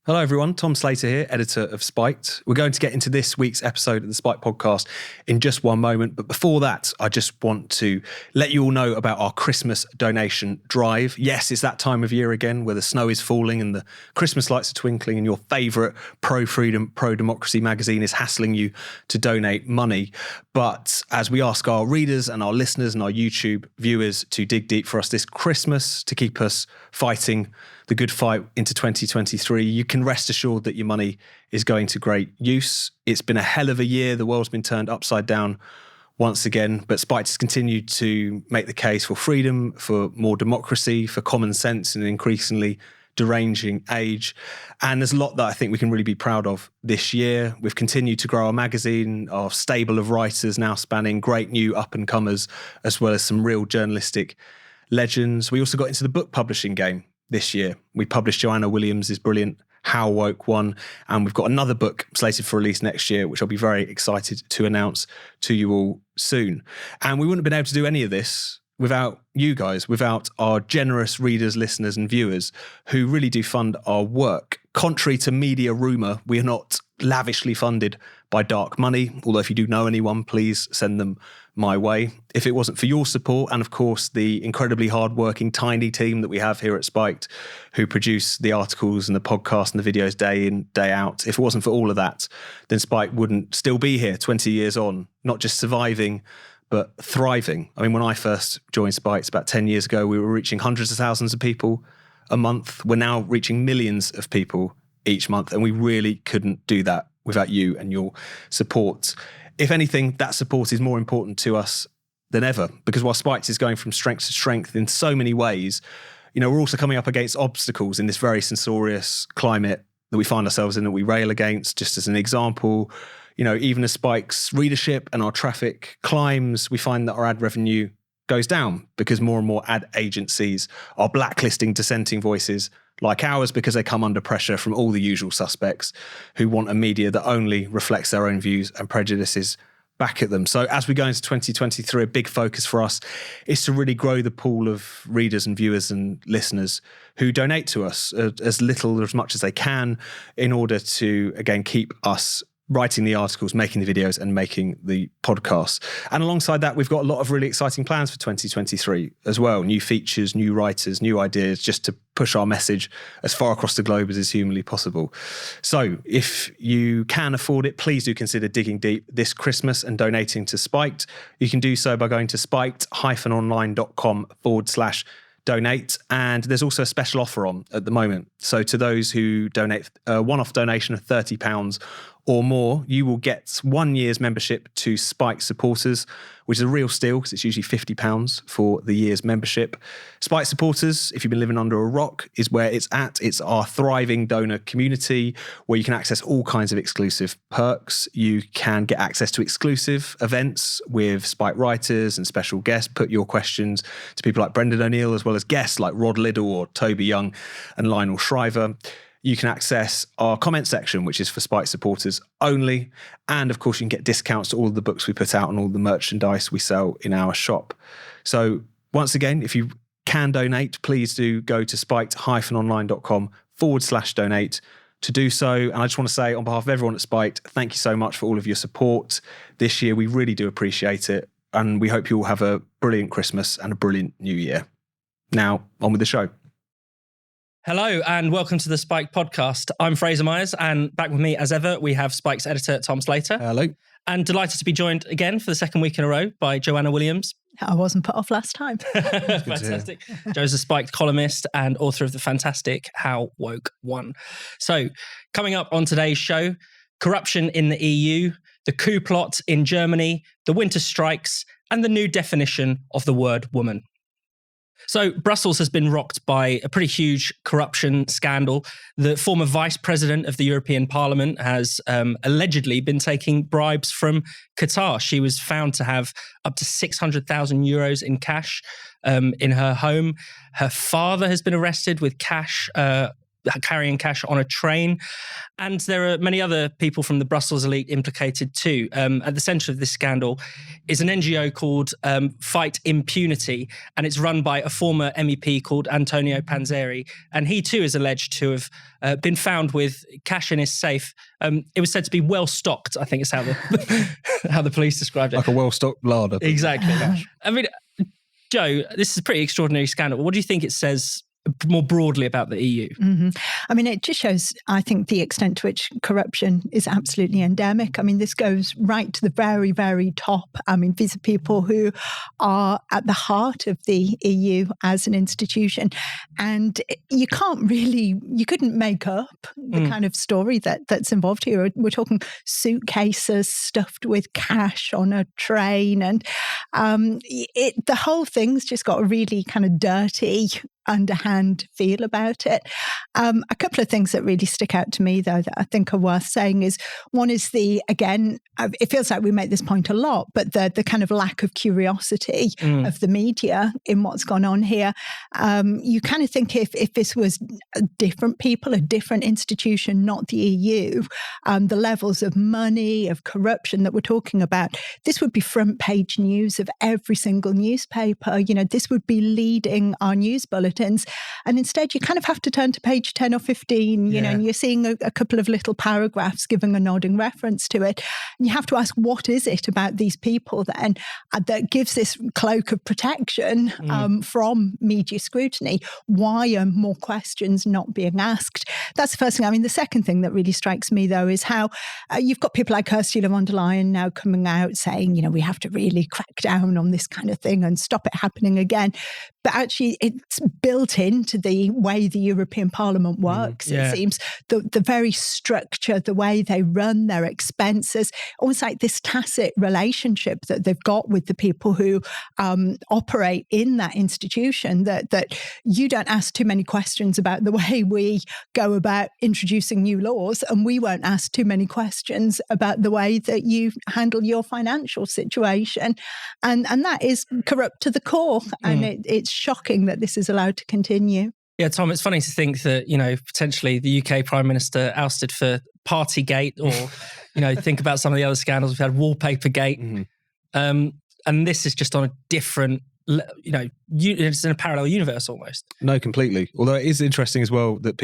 Hello everyone, Tom Slater here, editor of Spiked. We're going to get into this week's episode of the Spiked podcast in just one moment, but before that, I just want to let you all know about our Christmas donation drive. Yes, it's that time of year again where the snow is falling and the Christmas lights are twinkling and your favourite pro-freedom, pro-democracy magazine is hassling you to donate money. But as we ask our readers and our listeners and our YouTube viewers to dig deep for us this Christmas to keep us fighting the good fight into 2023, you can rest assured that your money is going to great use. It's been a hell of a year. The world's been turned upside down once again, but Spiked has continued to make the case for freedom, for more democracy, for common sense in an increasingly deranging age. And there's a lot that I think we can really be proud of this year. We've continued to grow our magazine, our stable of writers now spanning great new up-and-comers, as well as some real journalistic legends. We also got into the book publishing game this year. We published Joanna Williams' brilliant How Woke One, and we've got another book slated for release next year, which I'll be very excited to announce to you all soon. And we wouldn't have been able to do any of this without you guys, without our generous readers, listeners and viewers who really do fund our work. Contrary to media rumour, we are not lavishly funded by dark money, although if you do know anyone, please send them my way. If it wasn't for your support and, of course, the incredibly hard-working, tiny team that we have here at Spiked who produce the articles and the podcast and the videos day in, day out, if it wasn't for all of that, then Spiked wouldn't still be here 20 years on, not just surviving, but thriving. I mean, when I first joined Spiked about 10 years ago, we were reaching hundreds of thousands of people a month. We're now reaching millions of people each month, and we really couldn't do that without you and your support. If anything, that support is more important to us than ever, because while Spiked is going from strength to strength in so many ways, you know, we're also coming up against obstacles in this very censorious climate that we find ourselves in, that we rail against. Just as an example, you know, even as Spike's readership and our traffic climbs, we find that our ad revenue goes down because more and more ad agencies are blacklisting dissenting voices like ours because they come under pressure from all the usual suspects who want a media that only reflects their own views and prejudices back at them. So as we go into 2023, a big focus for us is to really grow the pool of readers and viewers and listeners who donate to us as little or as much as they can in order to, again, keep us writing the articles, making the videos and making the podcasts. And alongside that, we've got a lot of really exciting plans for 2023 as well. New features, new writers, new ideas, just to push our message as far across the globe as is humanly possible. So if you can afford it, please do consider digging deep this Christmas and donating to Spiked. You can do so by going to spiked-online.com/donate. And there's also a special offer on at the moment. So to those who donate a one-off donation of £30 or more, you will get 1 year's membership to Spiked Supporters, which is a real steal because it's usually £50 for the year's membership. Spiked Supporters, if you've been living under a rock, is where it's at. It's our thriving donor community where you can access all kinds of exclusive perks. You can get access to exclusive events with Spiked writers and special guests, put your questions to people like Brendan O'Neill, as well as guests like Rod Liddell or Toby Young and Lionel Shriver. You can access our comment section, which is for Spiked supporters only. And of course, you can get discounts to all of the books we put out and all the merchandise we sell in our shop. So once again, if you can donate, please do go to spiked-online.com/donate to do so. And I just want to say on behalf of everyone at Spiked, thank you so much for all of your support this year. We really do appreciate it. And we hope you all have a brilliant Christmas and a brilliant new year. Now, on with the show. Hello and welcome to the Spiked podcast. I'm Fraser Myers, and back with me as ever, we have Spike's editor, Tom Slater. Hello. And delighted to be joined again for the second week in a row by Joanna Williams. I wasn't put off last time. Fantastic. Jo's a Spiked columnist and author of the fantastic How Woke One. So, coming up on today's show, corruption in the EU, the coup plot in Germany, the winter strikes, and the new definition of the word woman. So Brussels has been rocked by a pretty huge corruption scandal. The former vice president of the European Parliament has allegedly been taking bribes from Qatar. She was found to have up to 600,000 euros in cash in her home. Her father has been arrested with cash carrying cash on a train. And there are many other people from the Brussels elite implicated too. At the centre of this scandal is an NGO called Fight Impunity, and it's run by a former MEP called Antonio Panzeri. And he too is alleged to have been found with cash in his safe. It was said to be well stocked, I think is how the police described it. Like a well-stocked larder. Exactly. I mean, Joe, this is a pretty extraordinary scandal. What do you think it says more broadly about the EU? Mm-hmm. I mean, it just shows, I think, the extent to which corruption is absolutely endemic. I mean, this goes right to the very, very top. I mean, these are people who are at the heart of the EU as an institution. And you couldn't make up the kind of story that's involved here. We're talking suitcases stuffed with cash on a train. And the whole thing's just got a really kind of dirty, underhand feel about it. A couple of things that really stick out to me, though, that I think are worth saying is, one is again, it feels like we make this point a lot, but the kind of lack of curiosity of the media in what's gone on here. You kind of think if this was different people, a different institution, not the EU, the levels of money, of corruption that we're talking about, this would be front page news of every single newspaper. You know, this would be leading our news bulletins. And instead, you kind of have to turn to page 10 or 15, you know, and you're seeing a couple of little paragraphs giving a nodding reference to it. And you have to ask, what is it about these people then that gives this cloak of protection from media scrutiny? Why are more questions not being asked? That's the first thing. I mean, the second thing that really strikes me, though, is how you've got people like Ursula von der Leyen now coming out saying, you know, we have to really crack down on this kind of thing and stop it happening again. But actually, it's built into the way the European Parliament works, it seems. The very structure, the way they run their expenses, almost like this tacit relationship that they've got with the people who operate in that institution, that you don't ask too many questions about the way we go about introducing new laws, and we won't ask too many questions about the way that you handle your financial situation. And that is corrupt to the core. And it's shocking that this is allowed to continue. Yeah, Tom, it's funny to think that, you know, potentially the UK Prime Minister ousted for Partygate, or, you know, think about some of the other scandals. We've had Wallpapergate. And this is just on a different, you know, it's in a parallel universe almost. No, completely. Although it is interesting as well that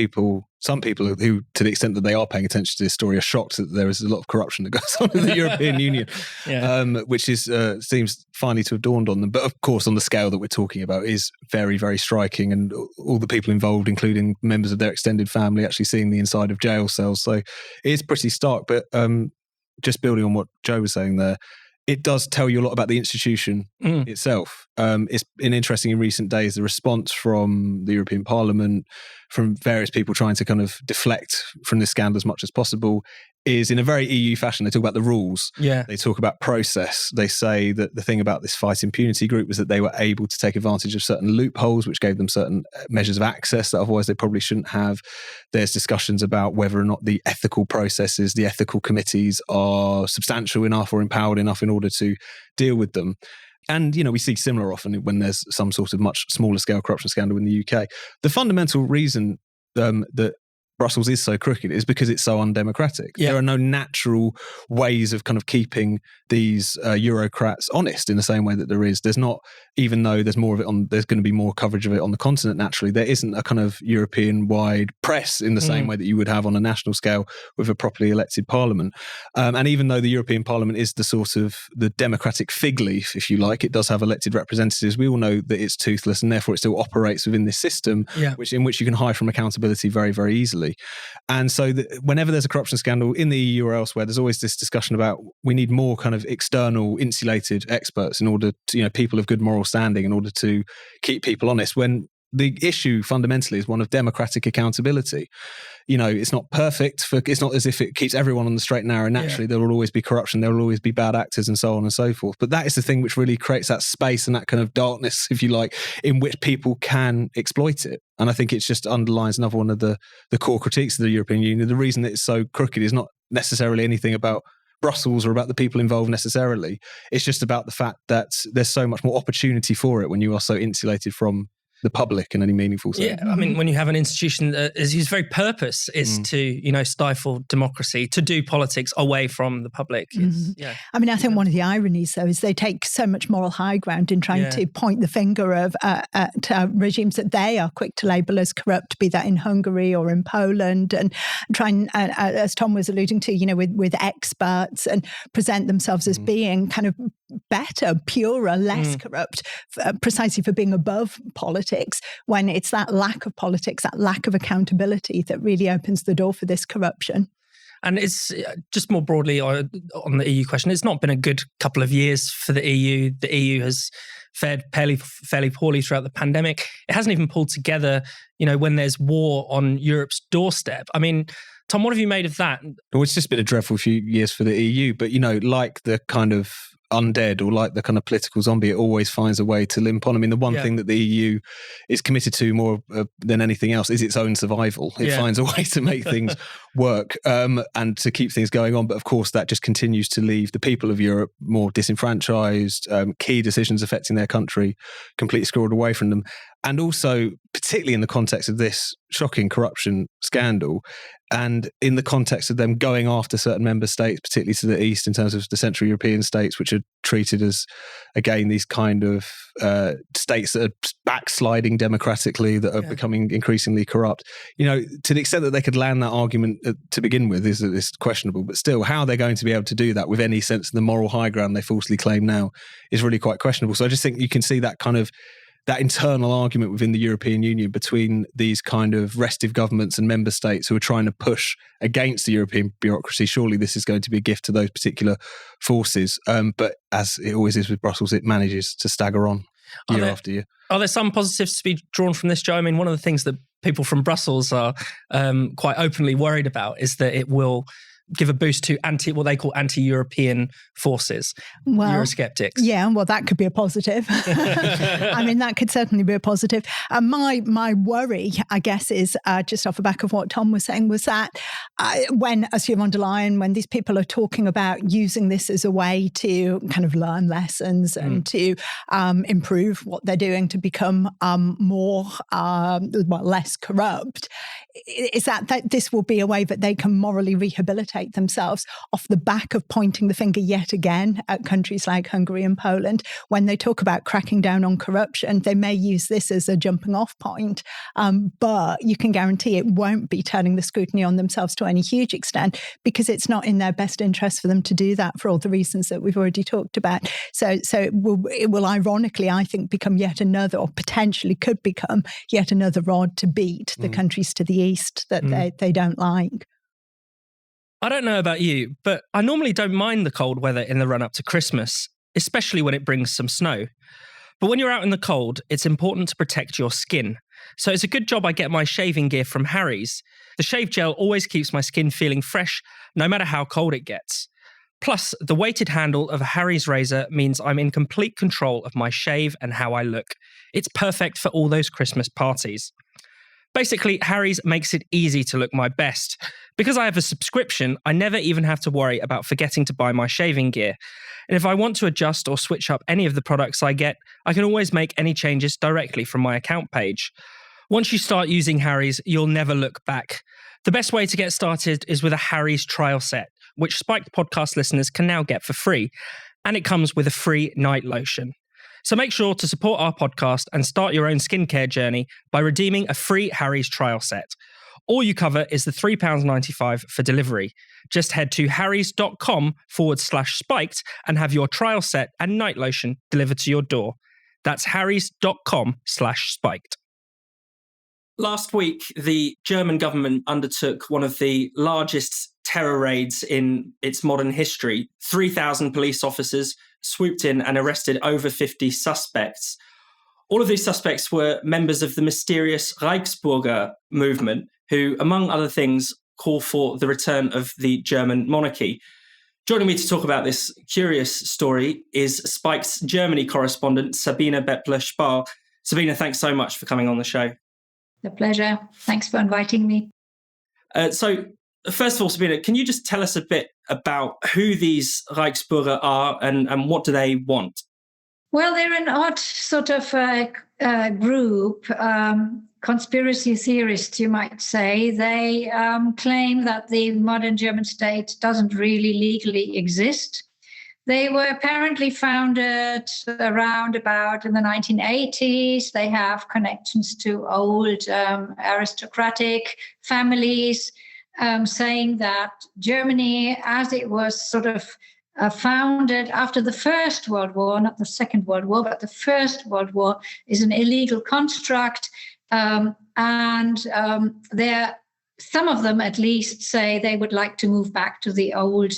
some people who, to the extent that they are paying attention to this story, are shocked that there is a lot of corruption that goes on in the European Union, which is seems finally to have dawned on them. But of course, on the scale that we're talking about is very, very striking, and all the people involved, including members of their extended family, actually seeing the inside of jail cells. So it is pretty stark. But just building on what Joe was saying there, it does tell you a lot about the institution itself. It's been interesting in recent days, the response from the European Parliament, from various people trying to kind of deflect from this scandal as much as possible, is in a very EU fashion. They talk about the rules. Yeah. They talk about process. They say that the thing about this Fight Impunity group was that they were able to take advantage of certain loopholes, which gave them certain measures of access that otherwise they probably shouldn't have. There's discussions about whether or not the ethical processes, the ethical committees are substantial enough or empowered enough in order to deal with them. And, you know, we see similar often when there's some sort of much smaller scale corruption scandal in the UK. The fundamental reason that Brussels is so crooked is because it's so undemocratic. Yeah. There are no natural ways of kind of keeping these Eurocrats honest in the same way that there is. There's not, even though there's more of it there's going to be more coverage of it on the continent naturally, there isn't a kind of European-wide press in the same way that you would have on a national scale with a properly elected parliament. And even though the European Parliament is the sort of the democratic fig leaf, if you like, it does have elected representatives, we all know that it's toothless and therefore it still operates within this system, in which you can hide from accountability very, very easily. And so whenever there's a corruption scandal in the EU or elsewhere, there's always this discussion about we need more kind of external insulated experts in order to, you know, people of good moral standing in order to keep people honest, when the issue fundamentally is one of democratic accountability. You know, it's not perfect. It's not as if it keeps everyone on the straight and narrow naturally. There will always be corruption. There will always be bad actors and so on and so forth. But that is the thing which really creates that space and that kind of darkness, if you like, in which people can exploit it. And I think it just underlines another one of the core critiques of the European Union. The reason that it's so crooked is not necessarily anything about Brussels or about the people involved necessarily. It's just about the fact that there's so much more opportunity for it when you are so insulated from the public in any meaningful sense. Yeah, I mean, when you have an institution that whose very purpose is to, stifle democracy, to do politics away from the public. I mean, I think one of the ironies, though, is they take so much moral high ground in trying to point the finger at regimes that they are quick to label as corrupt, be that in Hungary or in Poland, and try and, as Tom was alluding to, with experts, and present themselves as being kind of better, purer, less corrupt, precisely for being above politics, when it's that lack of politics, that lack of accountability that really opens the door for this corruption. And it's just more broadly on the EU question, it's not been a good couple of years for the EU. The EU has fared fairly poorly throughout the pandemic. It hasn't even pulled together, when there's war on Europe's doorstep. I mean, Tom, what have you made of that? Well, it's just been a dreadful few years for the EU, but, like the kind of undead or like the kind of political zombie, it always finds a way to limp on. I mean, the one thing that the EU is committed to more than anything else is its own survival. It finds a way to make things work and to keep things going on. But of course, that just continues to leave the people of Europe more disenfranchised, key decisions affecting their country completely squirreled away from them. And also, particularly in the context of this shocking corruption scandal, and in the context of them going after certain member states, particularly to the east in terms of the Central European states, which are treated as, again, these kind of states that are backsliding democratically, that are becoming increasingly corrupt. To the extent that they could land that argument to begin with is questionable, but still, how they're going to be able to do that with any sense of the moral high ground they falsely claim now is really quite questionable. So I just think you can see that kind of that internal argument within the European Union between these kind of restive governments and member states who are trying to push against the European bureaucracy. Surely this is going to be a gift to those particular forces. But as it always is with Brussels, it manages to stagger on year after year. Are there some positives to be drawn from this, Joe? I mean, one of the things that people from Brussels are quite openly worried about is that it will give a boost to what they call anti-European forces, Eurosceptics. Yeah, well, that could be a positive. I mean, that could certainly be a positive. My worry, I guess, is just off the back of what Tom was saying, was that when, as you've underlined, when these people are talking about using this as a way to kind of learn lessons and to improve what they're doing to become less corrupt, is that this will be a way that they can morally rehabilitate themselves off the back of pointing the finger yet again at countries like Hungary and Poland. When they talk about cracking down on corruption, they may use this as a jumping off point, but you can guarantee it won't be turning the scrutiny on themselves to any huge extent, because it's not in their best interest for them to do that for all the reasons that we've already talked about. So it will ironically, I think, become yet another, or potentially could become yet another rod to beat the countries to the east that they don't like. I don't know about you, but I normally don't mind the cold weather in the run-up to Christmas, especially when it brings some snow. But when you're out in the cold, it's important to protect your skin. So it's a good job I get my shaving gear from Harry's. The shave gel always keeps my skin feeling fresh, no matter how cold it gets. Plus, the weighted handle of a Harry's razor means I'm in complete control of my shave and how I look. It's perfect for all those Christmas parties. Basically, Harry's makes it easy to look my best. Because I have a subscription, I never even have to worry about forgetting to buy my shaving gear. And if I want to adjust or switch up any of the products I get, I can always make any changes directly from my account page. Once you start using Harry's, you'll never look back. The best way to get started is with a Harry's trial set, which Spiked podcast listeners can now get for free. And it comes with a free night lotion. So make sure to support our podcast and start your own skincare journey by redeeming a free Harry's trial set. All you cover is the £3.95 for delivery. Just head to harrys.com/spiked and have your trial set and night lotion delivered to your door. That's harrys.com/spiked. Last week, the German government undertook one of the largest terror raids in its modern history. 3,000 police officers swooped in and arrested over 50 suspects. All of these suspects were members of the mysterious Reichsbürger movement, who, among other things, call for the return of the German monarchy. Joining me to talk about this curious story is Spike's Germany correspondent, Sabine Beppler-Spahl. Sabine, thanks so much for coming on the show. A pleasure. Thanks for inviting me. So, first of all, Sabine, can you just tell us a bit about who these Reichsbürger are and what do they want? Well, they're an odd sort of group, conspiracy theorists, you might say, they claim that the modern German state doesn't really legally exist. They were apparently founded around about in the 1980s. They have connections to old aristocratic families, saying that Germany, as it was sort of founded after the First World War, not the Second World War, but the First World War, is an illegal construct. Some of them at least say they would like to move back to the old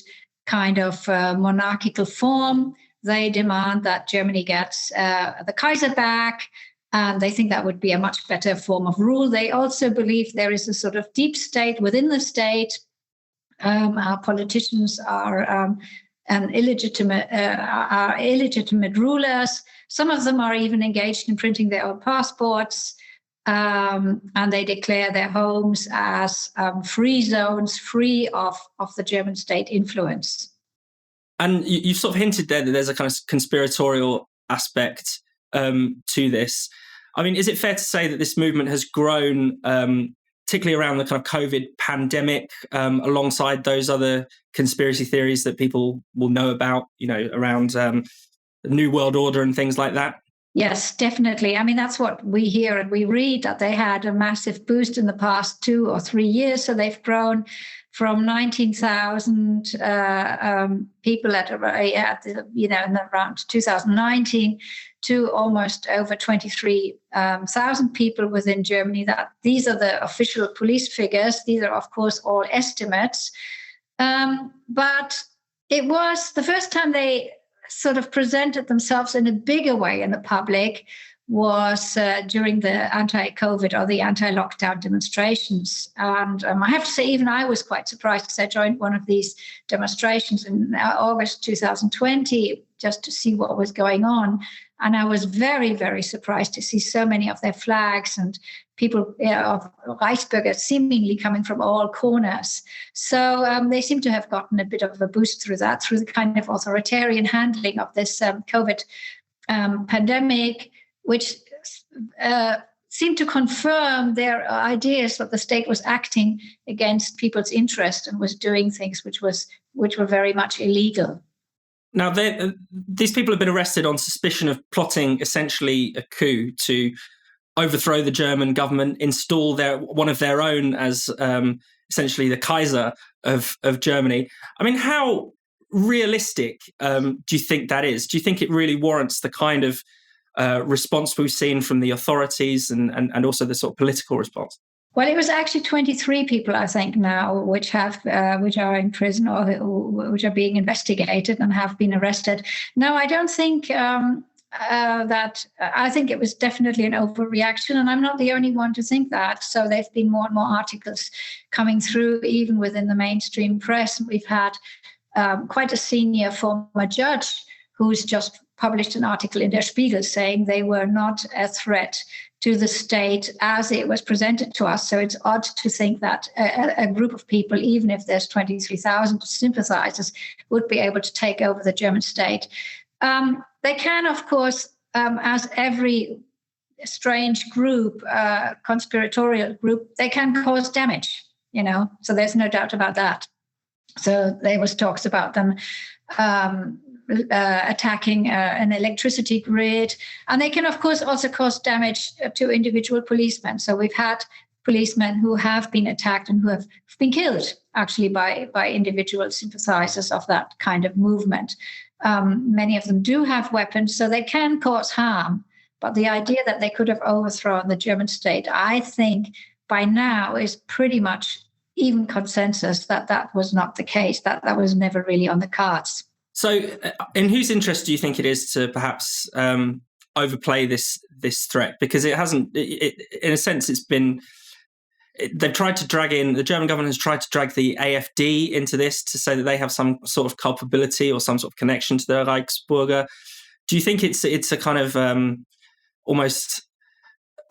kind of monarchical form. They demand that Germany gets the Kaiser back, and they think that would be a much better form of rule. They also believe there is a sort of deep state within the state. Our politicians are illegitimate rulers. Some of them are even engaged in printing their own passports. And they declare their homes as free zones, free of the German state influence. And you've sort of hinted there that there's a kind of conspiratorial aspect to this. I mean, is it fair to say that this movement has grown, particularly around the kind of COVID pandemic, alongside those other conspiracy theories that people will know about, around the New World Order and things like that? Yes, definitely. I mean, that's what we hear and we read, that they had a massive boost in the past 2 or 3 years. So they've grown from 19,000 people in around 2019 to almost over 23,000 people within Germany. That these are the official police figures. These are, of course, all estimates. But it was the first time they sort of presented themselves in a bigger way in the public was during the anti-COVID or the anti-lockdown demonstrations. And I have to say, even I was quite surprised because I joined one of these demonstrations in August 2020 just to see what was going on. And I was very, very surprised to see so many of their flags and people of Reichsbürger seemingly coming from all corners. So they seem to have gotten a bit of a boost through that, through the kind of authoritarian handling of this COVID pandemic, which seemed to confirm their ideas that the state was acting against people's interest and was doing things which were very much illegal. Now, these people have been arrested on suspicion of plotting essentially a coup to overthrow the German government, install one of their own as essentially the Kaiser of Germany. I mean, how realistic do you think that is? Do you think it really warrants the kind of response we've seen from the authorities and also the sort of political response? Well, it was actually 23 people, I think, now, which are in prison or which are being investigated and have been arrested. No, I don't think that. I think it was definitely an overreaction, and I'm not the only one to think that. So there've been more and more articles coming through, even within the mainstream press. We've had quite a senior former judge who's just published an article in Der Spiegel saying they were not a threat to the state as it was presented to us. So it's odd to think that a group of people, even if there's 23,000 sympathizers, would be able to take over the German state. They can, of course, as every strange group, conspiratorial group, they can cause damage, so there's no doubt about that. So there was talks about them attacking an electricity grid. And they can, of course, also cause damage to individual policemen. So we've had policemen who have been attacked and who have been killed, actually, by individual sympathizers of that kind of movement. Many of them do have weapons, so they can cause harm. But the idea that they could have overthrown the German state, I think by now is pretty much even consensus that was not the case, that was never really on the cards. So in whose interest do you think it is to perhaps overplay this threat? Because it hasn't, in a sense, they've tried to drag in, the German government has tried to drag the AfD into this to say that they have some sort of culpability or some sort of connection to the Reichsbürger. Do you think it's a kind of almost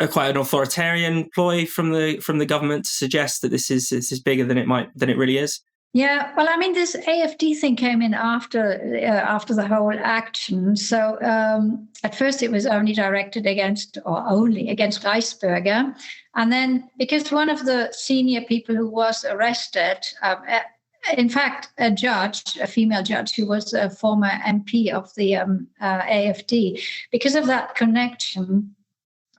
quite an authoritarian ploy from the government to suggest that this is bigger than it really is? Yeah, well, I mean, this AFD thing came in after the whole action. So at first it was only directed against Reichsbürger. And then because one of the senior people who was arrested, in fact, a female judge who was a former MP of the AFD, because of that connection,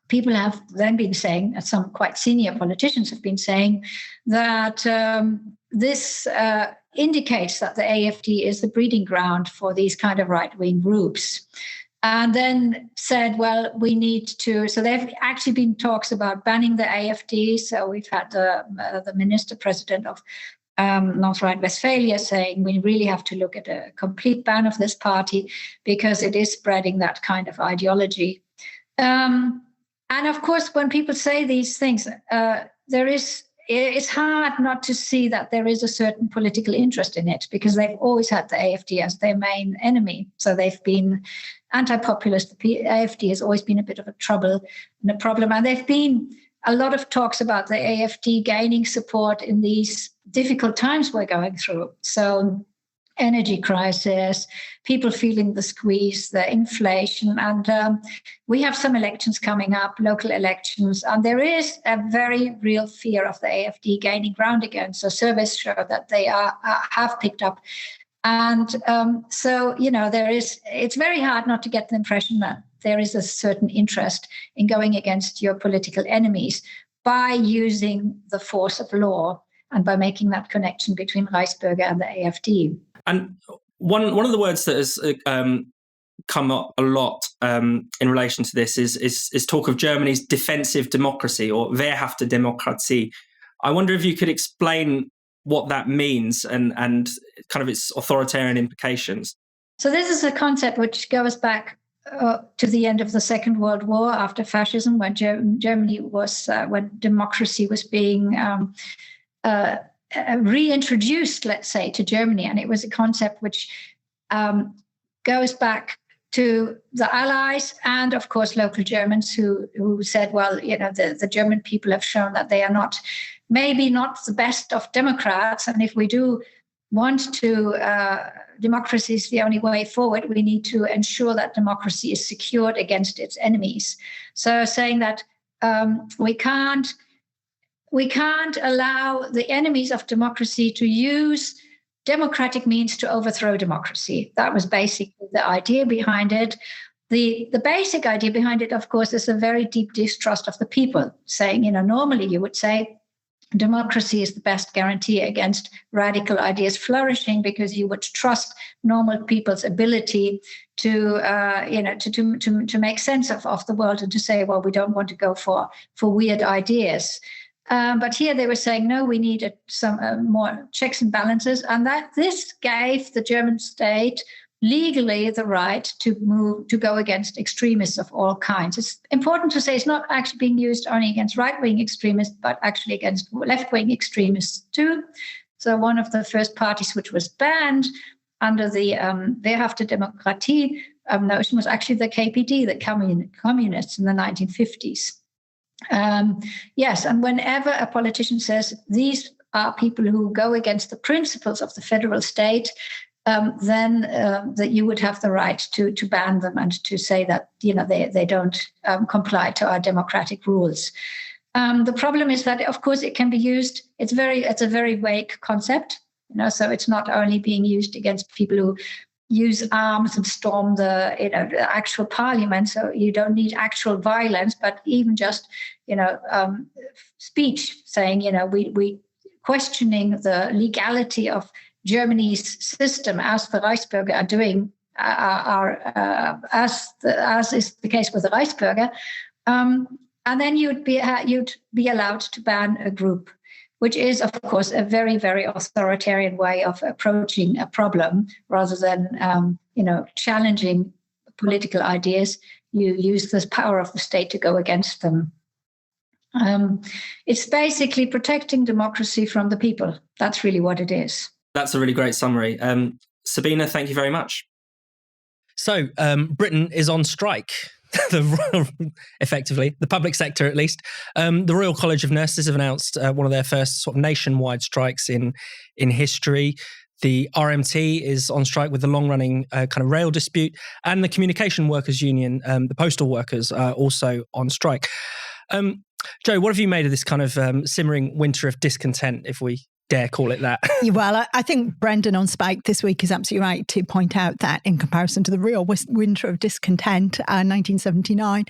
people have then been saying, some quite senior politicians have been saying, that this indicates that the AFD is the breeding ground for these kind of right-wing groups. And then said, well, we need to. So there have actually been talks about banning the AFD. So we've had the minister president of North Rhine-Westphalia saying we really have to look at a complete ban of this party because it is spreading that kind of ideology. And of course, when people say these things, it's hard not to see that there is a certain political interest in it because they've always had the AFD as their main enemy. So they've been anti-populist. The AFD has always been a bit of a trouble and a problem. And there've been a lot of talks about the AFD gaining support in these difficult times we're going through. So energy crisis, people feeling the squeeze, the inflation, and we have some elections coming up, local elections, and there is a very real fear of the AFD gaining ground again. So surveys show that they have picked up. And so, it's very hard not to get the impression that there is a certain interest in going against your political enemies by using the force of law and by making that connection between Reichsbürger and the AFD. And one of the words that has come up a lot in relation to this is talk of Germany's defensive democracy, or wehrhafte Demokratie. I wonder if you could explain what that means and kind of its authoritarian implications. So this is a concept which goes back to the end of the Second World War, after fascism, when Germany was when democracy was being reintroduced, let's say, to Germany. And it was a concept which goes back to the Allies and, of course, local Germans who said, well, the German people have shown that they are maybe not the best of democrats. And if we do want to, democracy is the only way forward, we need to ensure that democracy is secured against its enemies. So saying that we can't allow the enemies of democracy to use democratic means to overthrow democracy. That was basically the idea behind it. The basic idea behind it, of course, is a very deep distrust of the people, saying, normally you would say democracy is the best guarantee against radical ideas flourishing, because you would trust normal people's ability to make sense of the world and to say, well, we don't want to go for weird ideas. But here they were saying, no, we needed some more checks and balances, and that this gave the German state legally the right to go against extremists of all kinds. It's important to say it's not actually being used only against right-wing extremists, but actually against left-wing extremists too. So one of the first parties which was banned under the wehrhafte Demokratie notion was actually the KPD, the communists in the 1950s. Yes, and whenever a politician says these are people who go against the principles of the federal state, then that you would have the right to ban them and to say that they don't comply to our democratic rules. The problem is that, of course, it can be used. It's a very vague concept, so it's not only being used against people who use arms and storm the actual parliament. So you don't need actual violence, but even just speech saying we questioning the legality of Germany's system, as the Reichsbürger are doing, as is the case with the Reichsbürger, and then you'd be allowed to ban a group, which is, of course, a very, very authoritarian way of approaching a problem. Rather than challenging political ideas, you use this power of the state to go against them. It's basically protecting democracy from the people. That's really what it is. That's a really great summary. Sabine, thank you very much. So Britain is on strike. effectively, the public sector at least. The Royal College of Nurses have announced one of their first sort of nationwide strikes in history. The RMT is on strike with the long-running kind of rail dispute, and the Communication Workers Union, the postal workers, are also on strike. Joe, what have you made of this kind of simmering winter of discontent, if we dare call it that? Well, I think Brendan on Spike this week is absolutely right to point out that in comparison to the real winter of discontent, 1979,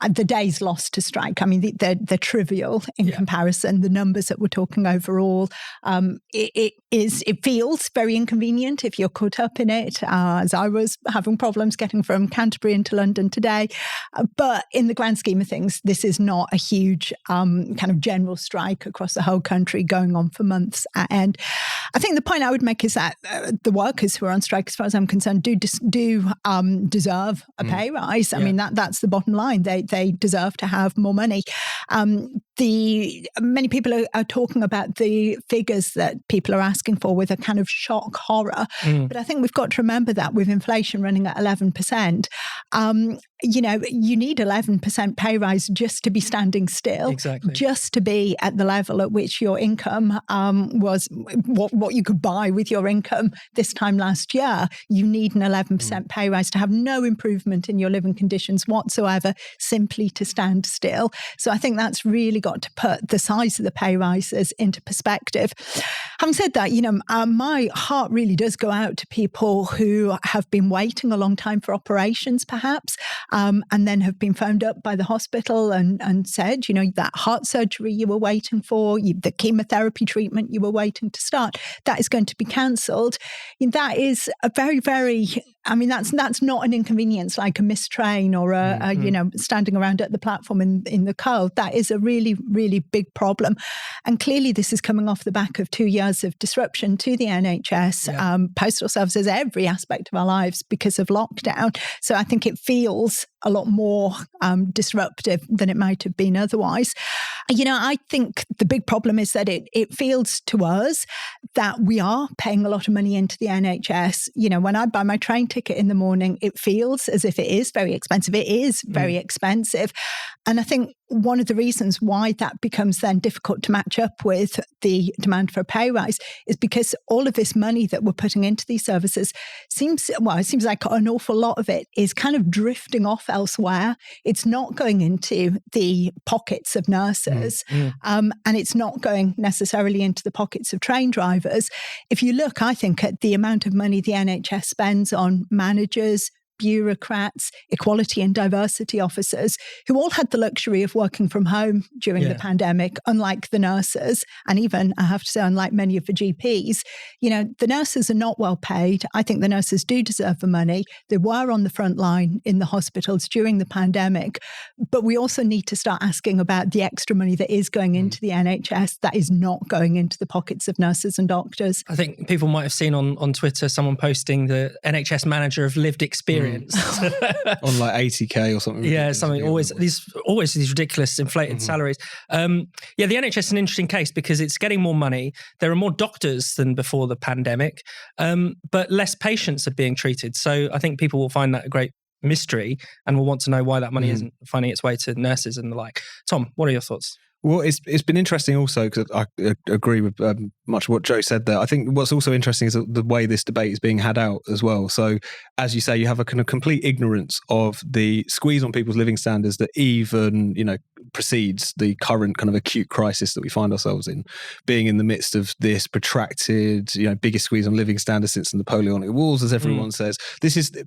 the days lost to strike, I mean, they're trivial in comparison. The numbers that we're talking overall, it feels very inconvenient if you're caught up in it, as I was having problems getting from Canterbury into London today. But in the grand scheme of things, this is not a huge kind of general strike across the whole country going on for months. And I think the point I would make is that the workers who are on strike, as far as I'm concerned, do deserve a pay rise. I mean, that's the bottom line. They deserve to have more money. Many people are talking about the figures that people are asking for with a kind of shock horror. But I think we've got to remember that with inflation running at 11%, you need 11% pay rise just to be standing still, exactly, just to be at the level at which your income was what you could buy with your income this time last year. You need an 11% pay rise to have no improvement in your living conditions whatsoever, simply to stand still. So I think that's really got to put the size of the pay rises into perspective. Having said that, my heart really does go out to people who have been waiting a long time for operations, perhaps, and then have been phoned up by the hospital and said, that heart surgery you were waiting for, the chemotherapy treatment you were waiting to start, that is going to be cancelled. That is a very, very, that's not an inconvenience like a missed train or standing around at the platform in the cold. That is a really, really big problem. And clearly this is coming off the back of 2 years of disruption to the NHS, postal services, every aspect of our lives because of lockdown. So I think it feels a lot more disruptive than it might have been otherwise. I think the big problem is that it feels to us that we are paying a lot of money into the NHS. When I buy my train ticket in the morning, it feels as if it is very expensive. It is very expensive. And I think one of the reasons why that becomes then difficult to match up with the demand for a pay rise is because all of this money that we're putting into these services it seems like an awful lot of it is kind of drifting off elsewhere. It's not going into the pockets of nurses, and it's not going necessarily into the pockets of train drivers. If you look, I think, at the amount of money the NHS spends on managers, bureaucrats, equality and diversity officers, who all had the luxury of working from home during the pandemic, unlike the nurses, and even, I have to say, unlike many of the GPs. The nurses are not well paid. I think the nurses do deserve the money. They were on the front line in the hospitals during the pandemic, but we also need to start asking about the extra money that is going into the NHS that is not going into the pockets of nurses and doctors. I think people might have seen on Twitter someone posting the NHS manager of lived experience. On like 80k or something. Yeah, something always these ridiculous inflated salaries. The NHS is an interesting case because it's getting more money. There are more doctors than before the pandemic, but less patients are being treated. So I think people will find that a great mystery and will want to know why that money isn't finding its way to nurses and the like. Tom, what are your thoughts? Well, it's been interesting also because I agree with much of what Joe said there. I think what's also interesting is the way this debate is being had out as well. So, as you say, you have a kind of complete ignorance of the squeeze on people's living standards that even, precedes the current kind of acute crisis that we find ourselves in, being in the midst of this protracted, biggest squeeze on living standards since the Napoleonic Wars, as everyone says.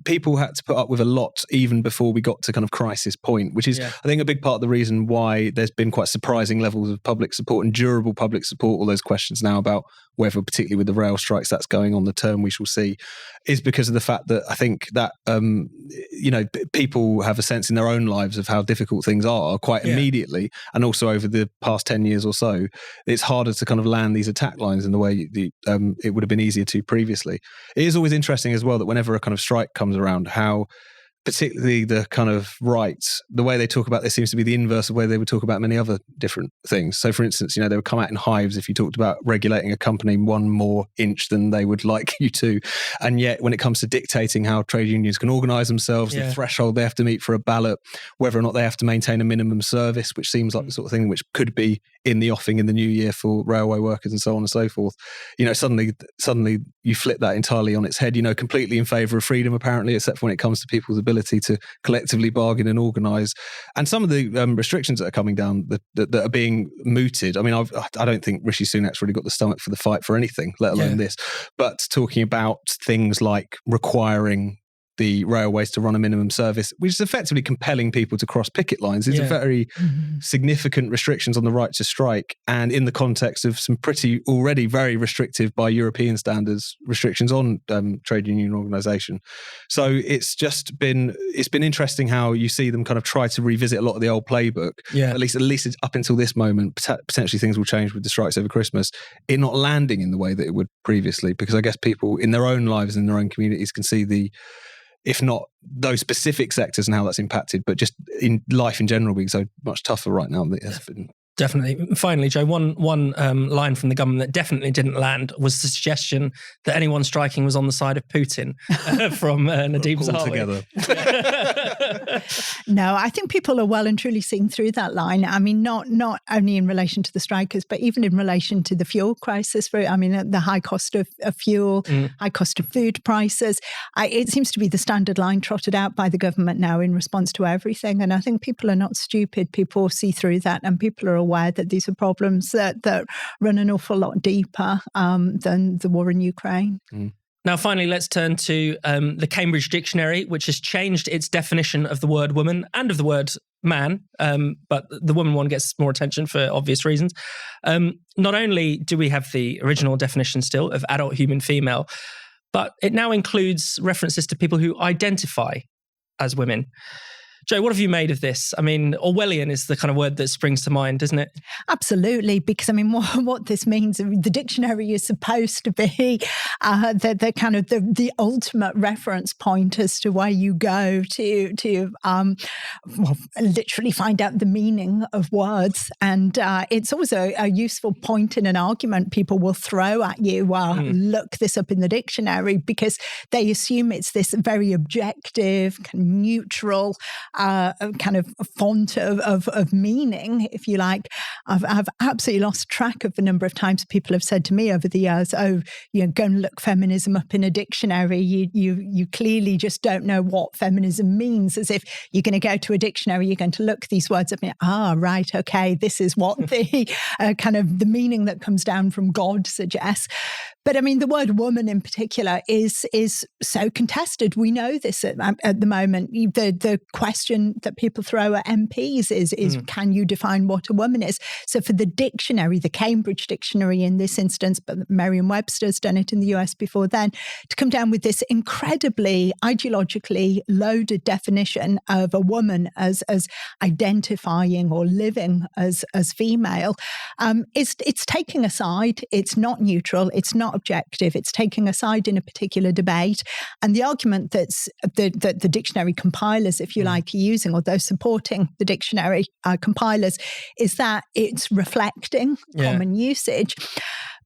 People had to put up with a lot even before we got to kind of crisis point, which is, I think, a big part of the reason why there's been quite surprising levels of public support and durable public support. All those questions now about whether, particularly with the rail strikes that's going on, the term we shall see, is because of the fact that I think that people have a sense in their own lives of how difficult things are quite immediately, and also over the past 10 years or so, it's harder to kind of land these attack lines in the way it would have been easier to previously. It is always interesting as well that whenever a kind of strike comes around, how particularly the kind of right, the way they talk about this seems to be the inverse of the way they would talk about many other different things. So, for instance, they would come out in hives if you talked about regulating a company 1 more inch than they would like you to. And yet, when it comes to dictating how trade unions can organise themselves, the threshold they have to meet for a ballot, whether or not they have to maintain a minimum service, which seems like the sort of thing which could be in the offing in the new year for railway workers and so on and so forth. Suddenly you flip that entirely on its head. Completely in favour of freedom, apparently, except for when it comes to people's ability to collectively bargain and organise. And some of the restrictions that are coming down that are being mooted. I mean, I don't think Rishi Sunak's really got the stomach for the fight for anything, let alone this. But talking about things like requiring the railways to run a minimum service, which is effectively compelling people to cross picket lines. These are very significant restrictions on the right to strike, and in the context of some pretty already very restrictive by European standards restrictions on trade union organisation. So it's been interesting how you see them kind of try to revisit a lot of the old playbook. At least it's up until this moment. Potentially things will change with the strikes over Christmas. It not landing in the way that it would previously, because I guess people in their own lives, in their own communities, can see if not those specific sectors and how that's impacted, but just in life in general being so much tougher right now than it has been. Definitely. Finally, Joe, one line from the government that definitely didn't land was the suggestion that anyone striking was on the side of Putin from Nadeem Zahawi. No, I think people are well and truly seeing through that line. I mean, not only in relation to the strikers, but even in relation to the fuel crisis. The high cost of fuel, high cost of food prices. It seems to be the standard line trotted out by the government now in response to everything. And I think people are not stupid. People see through that, and people are aware that these are problems that run an awful lot deeper than the war in Ukraine. Now, finally, let's turn to the Cambridge Dictionary, which has changed its definition of the word woman and of the word man, but the woman one gets more attention for obvious reasons. Not only do we have the original definition still of adult human female, but it now includes references to people who identify as women. Joe, what have you made of this? I mean, Orwellian is the kind of word that springs to mind, isn't it? Absolutely, because I mean, what this means, the dictionary is supposed to be the kind of the ultimate reference point as to where you go to literally find out the meaning of words, and it's always a useful point in an argument people will throw at you. Look this up in the dictionary, because they assume it's this very objective, kind of neutral. Kind of font of meaning, if you like. I've absolutely lost track of the number of times people have said to me over the years, go and look feminism up in a dictionary. You clearly just don't know what feminism means, as if you're going to go to a dictionary, you're going to look these words up and right, okay, this is what the kind of the meaning that comes down from God suggests. But I mean, the word woman in particular is so contested. We know this at the moment. The question that people throw at MPs is can you define what a woman is? So for the dictionary, the Cambridge Dictionary in this instance, but Merriam-Webster's done it in the US before then, to come down with this incredibly ideologically loaded definition of a woman as identifying or living as female, it's taking a side. It's not neutral. It's not objective. It's taking a side in a particular debate. And the argument that the dictionary compilers, if you like, are using, or those supporting the dictionary compilers, is that it's reflecting common usage.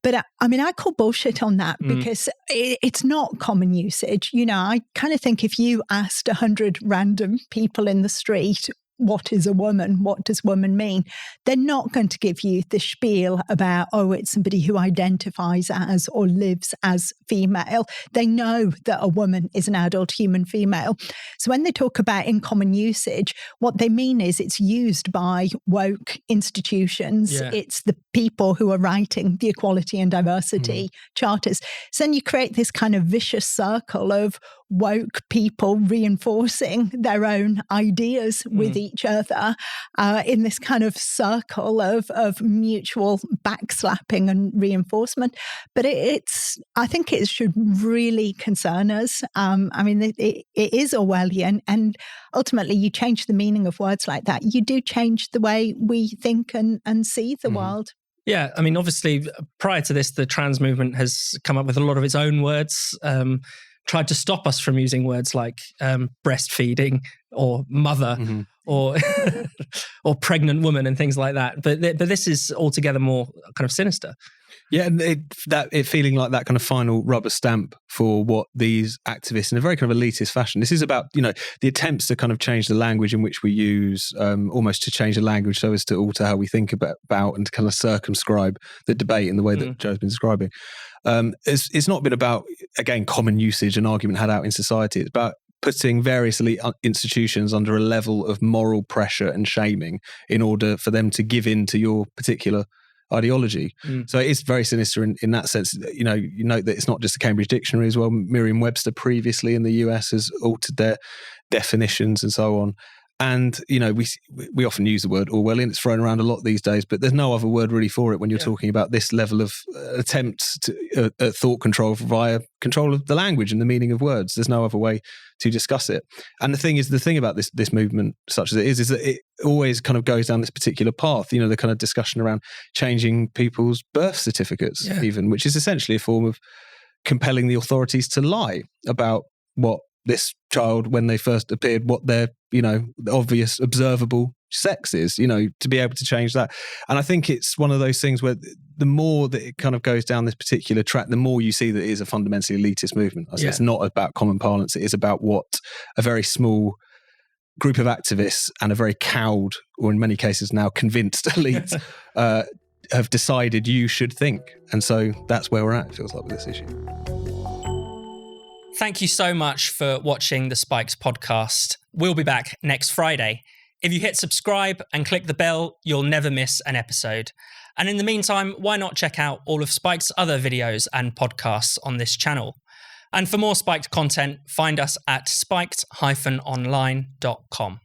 But I mean, I call bullshit on that, because it's not common usage. I kind of think if you asked 100 random people in the street, what is a woman? What does woman mean? They're not going to give you the spiel about, it's somebody who identifies as or lives as female. They know that a woman is an adult human female. So when they talk about in common usage, what they mean is it's used by woke institutions. Yeah. It's the people who are writing the equality and diversity charters. So then you create this kind of vicious circle of woke people reinforcing their own ideas with each other in this kind of circle of mutual backslapping and reinforcement. But I think it should really concern us. I mean, it is Orwellian, and ultimately you change the meaning of words like that, you do change the way we think and see the world. Yeah, I mean, obviously, prior to this, the trans movement has come up with a lot of its own words. tried to stop us from using words like breastfeeding or mother or or pregnant woman and things like that. But this is altogether more kind of sinister. Yeah, and it feeling like that kind of final rubber stamp for what these activists in a very kind of elitist fashion. This is about, the attempts to kind of change the language in which we use, almost to change the language so as to alter how we think about and to kind of circumscribe the debate in the way that Joe's been describing. It's not been about, again, common usage and argument had out in society. It's about putting various elite institutions under a level of moral pressure and shaming in order for them to give in to your particular ideology. So it is very sinister in that sense. You note that it's not just the Cambridge Dictionary as well. Merriam-Webster previously in the US has altered their definitions and so on. And, we often use the word Orwellian. It's thrown around a lot these days, but there's no other word really for it when you're talking about this level of attempt to thought control via control of the language and the meaning of words. There's no other way to discuss it. And the thing about this movement, such as it is that it always kind of goes down this particular path, the kind of discussion around changing people's birth certificates even, which is essentially a form of compelling the authorities to lie about what this child, when they first appeared, what their, the obvious observable sex is, to be able to change that. And I think it's one of those things where the more that it kind of goes down this particular track, the more you see that it is a fundamentally elitist movement. It's not about common parlance. It is about what a very small group of activists and a very cowed, or in many cases now convinced elite have decided you should think. And so that's where we're at, it feels like, with this issue. Thank you so much for watching the Spiked podcast. We'll be back next Friday. If you hit subscribe and click the bell, you'll never miss an episode. And in the meantime, why not check out all of Spiked's other videos and podcasts on this channel? And for more Spiked content, find us at spiked-online.com.